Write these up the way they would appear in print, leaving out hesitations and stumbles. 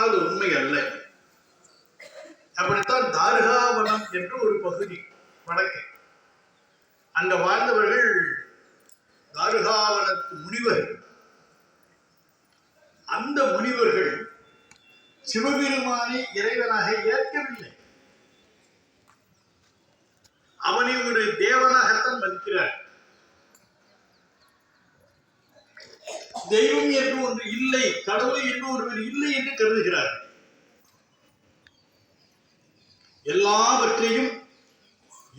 ஆனால் அது உண்மை அல்ல. அப்படித்தான் தாருகாவனம் என்று ஒரு பகுதி வடக்கு. அங்க வாழ்ந்தவர்கள் தாருகாவனத்து முனிவர்கள். அந்த முனிவர்கள் சிவபெருமானை இறைவனாக ஏற்கவில்லை. அவனை ஒரு தேவனாகத்தான் மதிக்கிறார். தெய்வம் என்று ஒன்று இல்லை, கடவுள் என்று ஒருவர் இல்லை என்று கருதுகிறார். எல்லாவற்றையும்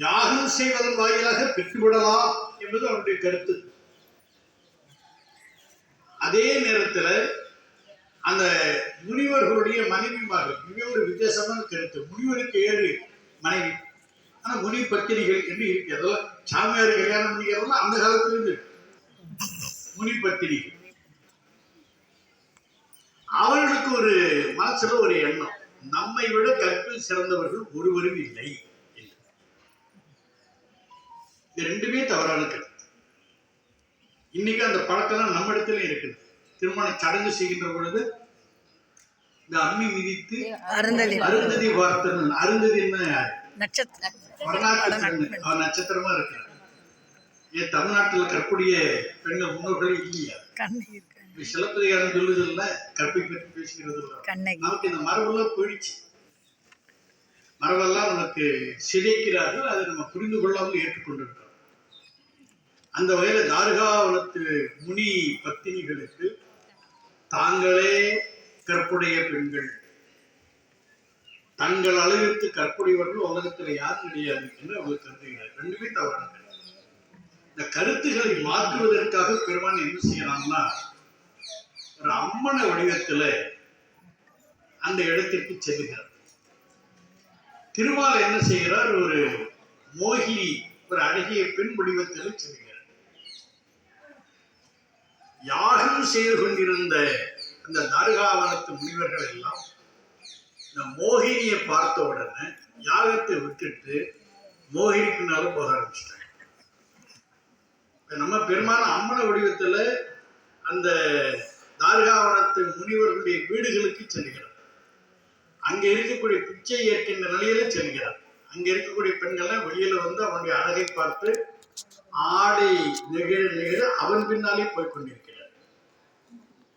யாகம் செய்வதன் வாயிலாக பெற்றுவிடலாம் என்பது அவருடைய கருத்து. அதே நேரத்தில் அந்த முனிவர்களுடைய மனைவிமார்கள் மிக ஒரு வித்தியாசமான கருத்து. முனிவருக்கு 7 மனைவி, ஆனா முனி பத்திரிகள் என்று இருக்கிறது. சாமியார் கல்யாணம் பண்ணிக்கிறதெல்லாம் அந்த காலத்திலிருந்து முனி பத்திரிகள். அவர்களுக்கு ஒரு மனசுல ஒரு எண்ணம், நம்மை விட கற்பில் சிறந்தவர்கள் ஒருவரும் இல்லை. இது ரெண்டுமே தவறான கருத்து. இன்னைக்கு அந்த பழக்கம் நம்ம இடத்துல இருக்குது. திருமண சடங்கு செய்கின்ற பொழுது இந்த அம்மி மிதித்து அருந்ததி வார்த்தன். அருந்ததி என்ன? அவர் நட்சத்திரமா இருக்கிறார். ஏன் தமிழ்நாட்டில் கற்புடைய பெண்கள் முன்னோர்களே இல்லையா? சிலப்பதிகாரம் சொல்லுது இல்ல, கற்பை பற்றி பேசுகிறது இல்ல. நமக்கு இந்த மரபெல்லாம் போயிடுச்சு. மரபெல்லாம் நமக்கு சிதைக்கிறார்கள். அதை நம்ம புரிந்து கொள்ளாமல் ஏற்றுக்கொண்டிருக்கிறோம். அந்த வகையில தாருகாவனத்து முனி பத்தினிகளுக்கு தாங்களே கற்புடைய பெண்கள், தங்கள் அளவிற்கு கற்புடையவர்கள் உலகத்தில் யாரும் கிடையாது என்று அவர்கள் கருதுகிறார். ரெண்டுமே தவறான. இந்த கருத்துக்களை மாற்றுவதற்காக பெருமான் என்ன செய்யலாம்னா, ஒரு அம்மன வடிவத்தில் அந்த இடத்திற்கு செல்லுகிறார். திருமால் என்ன செய்கிறார்? ஒரு மோகினி, ஒரு அழகிய பெண் வடிவத்தில் செல்கிறார். யாகம் செய்து கொண்டிருந்த அந்த தாருகாவனத்து முனிவர்கள் எல்லாம் இந்த மோகினியை பார்த்த உடனே யாகத்தை விட்டுட்டு மோகினி பின்னாலும் போக ஆரம்பிச்சிட்டாங்க. நம்ம பெருமான அம்மன வடிவத்துல அந்த தாருகாவனத்து முனிவர்களுடைய வீடுகளுக்கு செல்கிறார். அங்க இருக்கக்கூடிய பிச்சை ஏற்கின்ற நிலையில செல்கிறார். அங்க இருக்கக்கூடிய பெண்கள்லாம் வெளியில வந்து அவனுடைய அழகை பார்த்து ஆடை நிகழ நிகழ அவன் பின்னாலே போய் கொண்டிருக்கிறார்.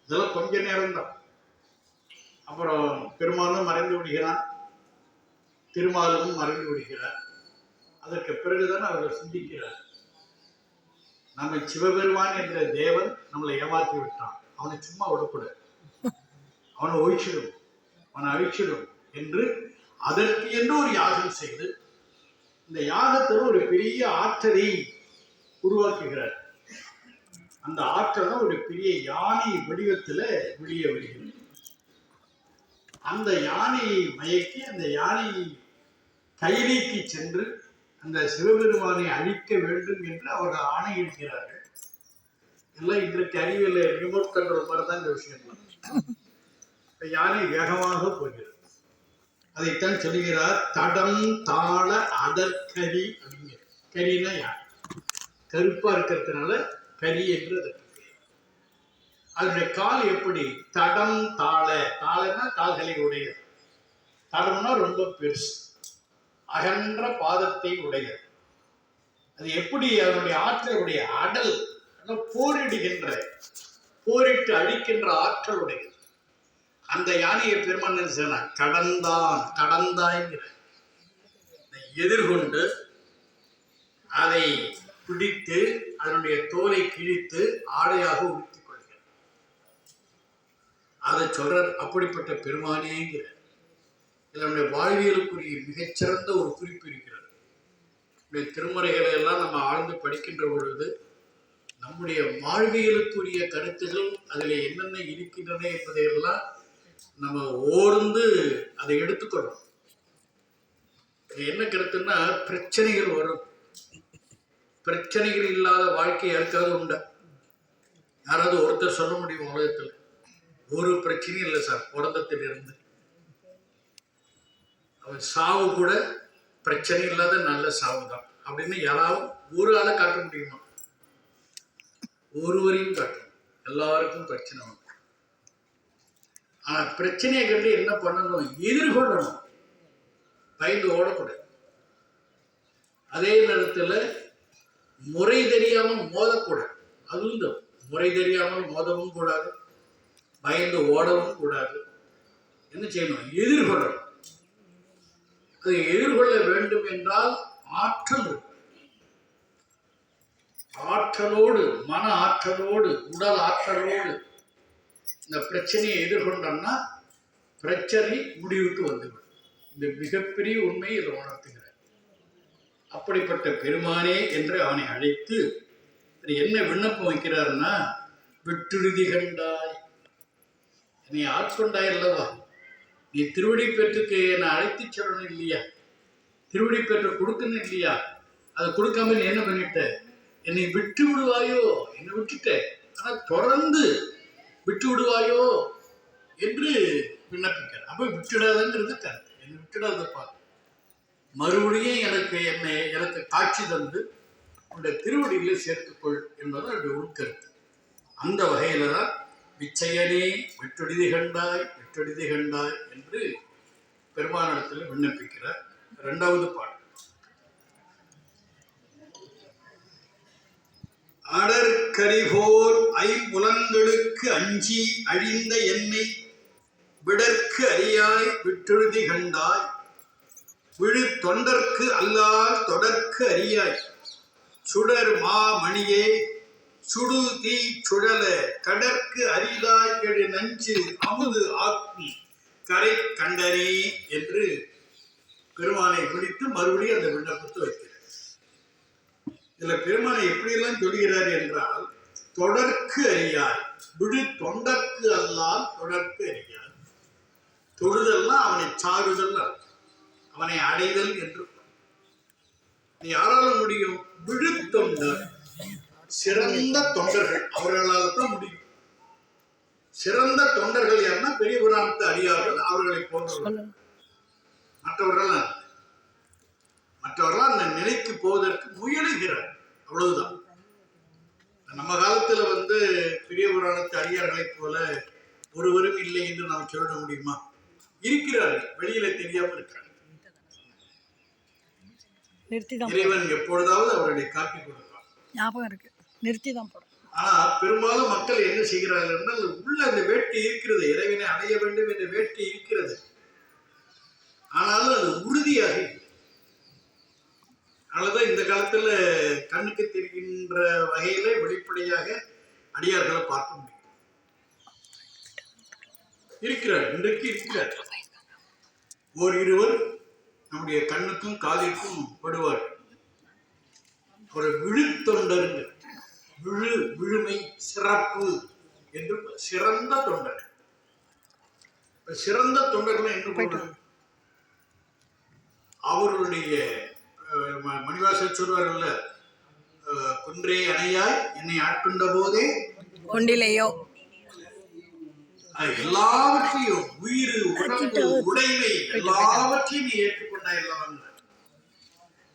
இதெல்லாம் கொஞ்ச நேரம் தான். அப்புறம் பெருமானும் மறைந்து விடுகிறான், திருமாலும் மறைந்து விடுகிறார். அதற்கு பிறகுதான் அவர்கள் சிந்திக்கிறார், நம்ம சிவபெருமான் என்ற தேவன் நம்மளை ஏமாற்றி விட்டான், அவனை சும்மா விடக்கூடாது, அவனை ஒழிச்சிடும், அவனை அழிச்சிடும் என்று அதற்கு என்று ஒரு யாகம் செய்து இந்த யாகத்தில் ஒரு பெரிய ஆற்றலை உருவாக்குகிறார். அந்த ஆற்றல் தான் ஒரு பெரிய யானை வடிவத்துல வெளியே வருகிறது. அந்த யானையை மயக்கி அந்த யானையை கைலிக்கு சென்று அந்த சிவபெருமானை அழிக்க வேண்டும் என்று அவர்கள் ஆணையிடுகிறார்கள். எல்லாம் இன்றைக்கு அறிவியல் ரிமோட் கண்ட்ரோல் மாதிரி தான் இந்த விஷயம். யானை வேகமாக போகிறது. அதைத்தான் சொல்லுகிறார், தடம் தாள அதற்கரி அப்படிங்கிற. கரினா யானை, கருப்பா இருக்கிறதுனால கரி என்று அதற்கு பெயர். அதனுடைய கால் எப்படி? தடம் தாள. தாளன்னா கால்களை உடையது. தடம்னா ரொம்ப பெருசு, அகன்ற பாதத்தை உடையது. அது எப்படி? அதனுடைய ஆற்றலுடைய அடல், போரிடுகின்ற, போரிட்டு அழிக்கின்ற ஆற்றல் உடையது. அந்த யானையை பெருமான் என்ன கடந்தான், கடந்தாய்ங்கிற எதிர்கொண்டு அதை பிடித்து அதனுடைய தோலை கிழித்து ஆடையாக உடுத்திக் கொள்கிறார். அதை சொல்றார், அப்படிப்பட்ட பெருமானேங்கிற. நம்முடைய வாழ்வியலுக்குரிய மிகச்சிறந்த ஒரு குறிப்பு இருக்கிறது. நம்முடைய திருமறைகளை எல்லாம் நம்ம ஆழ்ந்து படிக்கின்ற பொழுது நம்முடைய வாழ்வியலுக்குரிய கருத்துகள் அதில் என்னென்ன இருக்கின்றன என்பதையெல்லாம் நம்ம ஓர்ந்து அதை எடுத்துக்கொள்ளணும். என்ன கருத்துன்னா, பிரச்சனைகள் வரும். பிரச்சனைகள் இல்லாத வாழ்க்கை யாருக்காவது உண்டா? யாராவது ஒருத்தர் சொல்ல முடியும் உலகத்தில்? ஒரு பிரச்சனையும் இல்லை சார், பிறந்தத்திலிருந்து அவன் சாவு கூட பிரச்சனை இல்லாத நல்ல சாவு தான் அப்படின்னு யாராவது ஒரு ஆளை காட்ட முடியுமா? ஒருவரையும் காட்டணும். எல்லாருக்கும் பிரச்சனை உண்டு. ஆனா பிரச்சனையை கண்டு என்ன பண்ணணும்? எதிர்கொள்ளணும், பயந்து ஓடக்கூடாது. அதே நேரத்தில் முறை தெரியாமல் மோதக்கூடாது. அதுவும் இந்த முறை தெரியாமல் மோதவும் கூடாது, பயந்து ஓடவும் கூடாது. என்ன செய்யணும்? எதிர்கொள்ளணும். அதை எதிர்கொள்ள வேண்டும் என்றால் ஆற்றல் இருக்கும். ஆற்றலோடு, மன ஆற்றலோடு, உடல் ஆற்றலோடு இந்த பிரச்சனையை எதிர்கொண்டோம்னா பிரச்சனை முடிவுக்கு வந்துவிடும். இந்த மிகப்பெரிய உண்மையை இதை உணர்த்துகிறார். அப்படிப்பட்ட பெருமானே என்று அவனை அழைத்து என்ன விண்ணப்பம் வைக்கிறார்னா, விட்டுறுதி கண்டாய், நீ ஆட்கொண்டாய் அல்லவா, நீ திருவடி பெற்றுக்கு என்னை அழைத்து சொல்லணும் இல்லையா, திருவடி பெற்று கொடுக்கணும் இல்லையா, அதை கொடுக்காம நீ என்ன பண்ணிட்ட, என்னை விட்டு விடுவாயோ, என்னை விட்டுட்ட, ஆனால் தொடர்ந்து விட்டு விடுவாயோ என்று விண்ணப்பிக்கிறார். அப்போ விட்டுடாதங்கிறது கருத்து. என்னை விட்டுடாதப்பா, மறுபடியும் எனக்கு காட்சி தந்து உன்னுடைய திருவடியிலே சேர்த்துக்கொள் என்பது அவருடைய உட்கருத்து. அந்த வகையில தான் விச்சையனே விட்டொடிதி கண்டாய், விட்டொடிதி கண்டாய் என்று பெருமானிடத்தில் விண்ணப்பிக்கிறார். இரண்டாவது பாடல். அடற்கரிபோர் ஐம்புலங்களுக்கு அஞ்சி அழிந்த என்னை விடற்கு அறியாய் விட்டொழுதி கண்டாய், விழு தொண்டர்க்கு அல்லால் தொடர்க்கு அறியாய், சுடர் மாமணியே சுடு தீ சுழல கடற்கு அரிதாய் எழு நஞ்சு அமுது ஆக்கும் கரை கண்டனே என்று பெருமானை பிடித்து மறுபடியும் அந்த விண்ணப்பத்தை வைக்கிறார். இதுல பெருமானை எப்படியெல்லாம் சொல்கிறார் என்றால், தொடர்க்கு அறியாய், விடு தொண்டர்க்கு அல்லால் தொடர்க்கு அறியாய். தொழுதெல்லாம் அவனை சாருதல், அவனை அடைதல் என்று யாரால முடியும்? விழு தொண்டர், சிறந்த தொண்டர்கள், அவர்களால் தான் முடியும். சிறந்த தொண்டர்கள் யாருன்னா பெரிய புராணத்து அடியார்கள், அவர்களை போன்றவர்கள். மற்றவர்கள் அந்த நிலைக்கு போவதற்கு முயலுகிறார், அவ்வளவுதான். நம்ம காலத்துல பெரிய புராணத்து அடியார்களைப் போல ஒருவரும் இல்லை என்று நாம் சொல்ல முடியுமா? இருக்கிறார்கள், வெளியில தெரியாம இருக்கிறார்கள். இறைவன் எப்பொழுதாவது அவர்களை காட்டி கொடுப்பார். ஞாபகம் இருக்கு, நிறுத்தி தான் போறோம். ஆனா பெரும்பாலும் மக்கள் என்ன செய்கிறார்கள் என்றால், உள்ள அந்த வேட்கை இருக்கிறது, இறைவனை அடைய வேண்டும் என்ற வேட்கை இருக்கிறது, ஆனாலும் அது உறுதியாக. அதனாலதான் இந்த காலத்துல கண்ணுக்கு தெரிகின்ற வகையில வெளிப்படையாக அடியார்களை பார்க்க முடியும். இருக்கிறார், இன்றைக்கு இருக்கிறார். இருவர் நம்முடைய கண்ணுக்கும் காதிற்கும் படுவார். ஒரு விழுத்தொண்டருங்க, விழுமை சிறப்பு என்று சிறந்த தொண்டர். சிறந்த தொண்டர்கள் என்ன பண்றாங்க? அவர்களுடைய மணிவாசல் சொல்வார்கள், குன்றே அணையாய் என்னை ஆட்கொண்ட போதே கொண்டிலையோ, எல்லாவற்றையும் உயிர் உடம்பு உடைமை எல்லாவற்றையும் நீ ஏற்றுக்கொண்டாய் அல்லவா.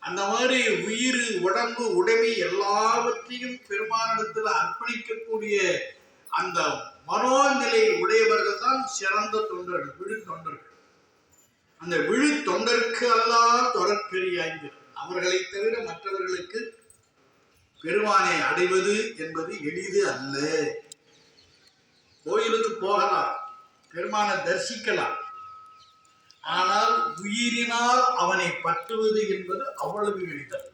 அந்த மாதிரி உயிர் உடம்பு உடைமை எல்லாவற்றையும் பெருமானிடத்தில் அர்ப்பணிக்கக்கூடிய அந்த மனோநிலை உடையவர்கள் தான் சிறந்த தொண்டர்கள், விழு தொண்டர்கள். அந்த விழு தொண்டருக்கு அல்லா தொடர்கரியாய்ந்தது. அவர்களை தவிர மற்றவர்களுக்கு பெருமானை அடைவது என்பது எளிது அல்ல. கோயிலுக்கு போகலாம், பெருமானை தரிசிக்கலாம், ஆனால் உயிரினால் அவனை பற்றுவது என்பது அவ்வளவு எளிதல்.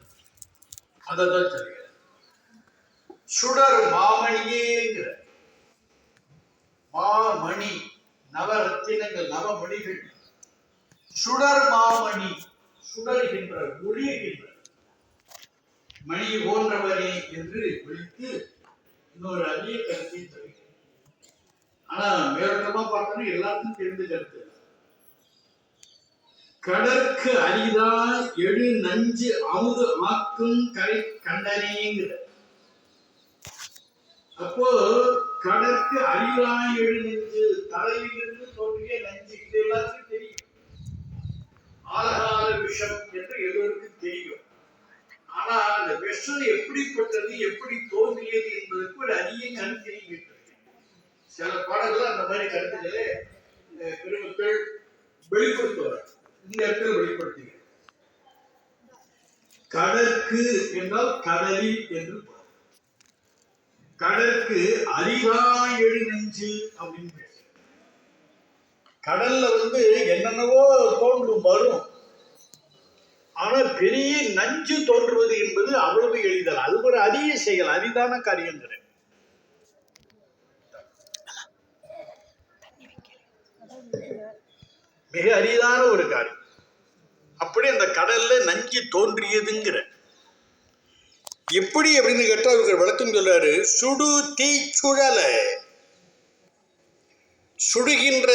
அதான் சொல்கிறார். சுடர் மாமணியேங்கிற மாமணி, நவரத்தினங்கள், நவமணிகள், சுடர் மாமணி, சுடர்கின்ற ஒளிகின்ற மணி போன்றவனே என்று விழித்து இன்னொரு அரிய கருத்தை சொல்கிறார். ஆனா மேலோட்டமா பார்த்தோம்னா எல்லாத்துக்கும் தெரிந்த கருத்து. கடற்கு அரிதா எழு நஞ்சு அமுது ஆக்கும் கரை கண்டனேங்கிற. அப்போ கடற்கு அரிதா எழு நஞ்சு, தலையிலிருந்து தோன்றிய நஞ்சு, இது எல்லாத்துக்கும் தெரியும். ஆலகால விஷம் என்று எல்லோருக்கும் தெரியும். ஆனா அந்த விஷம் எப்படிப்பட்டது, எப்படி தோன்றியது என்பதற்கு ஒரு அரிய கருத்து. சில பாடல்கள் அந்த மாதிரி கருத்துக்களே பெருமக்கள் வெளிப்படுத்துவார். இந்த இடத்துல வெளிப்படுத்துகிறார். கடற்கு என்றால் கடலில் என்று, கடற்கு அரிதாய் எழு நெஞ்சு அப்படின்னு பேச. கடல்ல என்னென்னவோ தோன்றும் வரும். ஆனா பெரிய நஞ்சு தோன்றுவது என்பது அவ்வளவு எளிதல். அது ஒரு அரிய செயல், அரிதான காரியங்கள், மிக அரிதான ஒரு காரியம். அப்படி அந்த கடல்ல நஞ்சு தோன்றியதுங்கிற எப்படி அப்படின்னு கேட்டா அவர்கள் விளக்கம் சொல்றாரு. சுடு தீ சுழல, சுடுகின்ற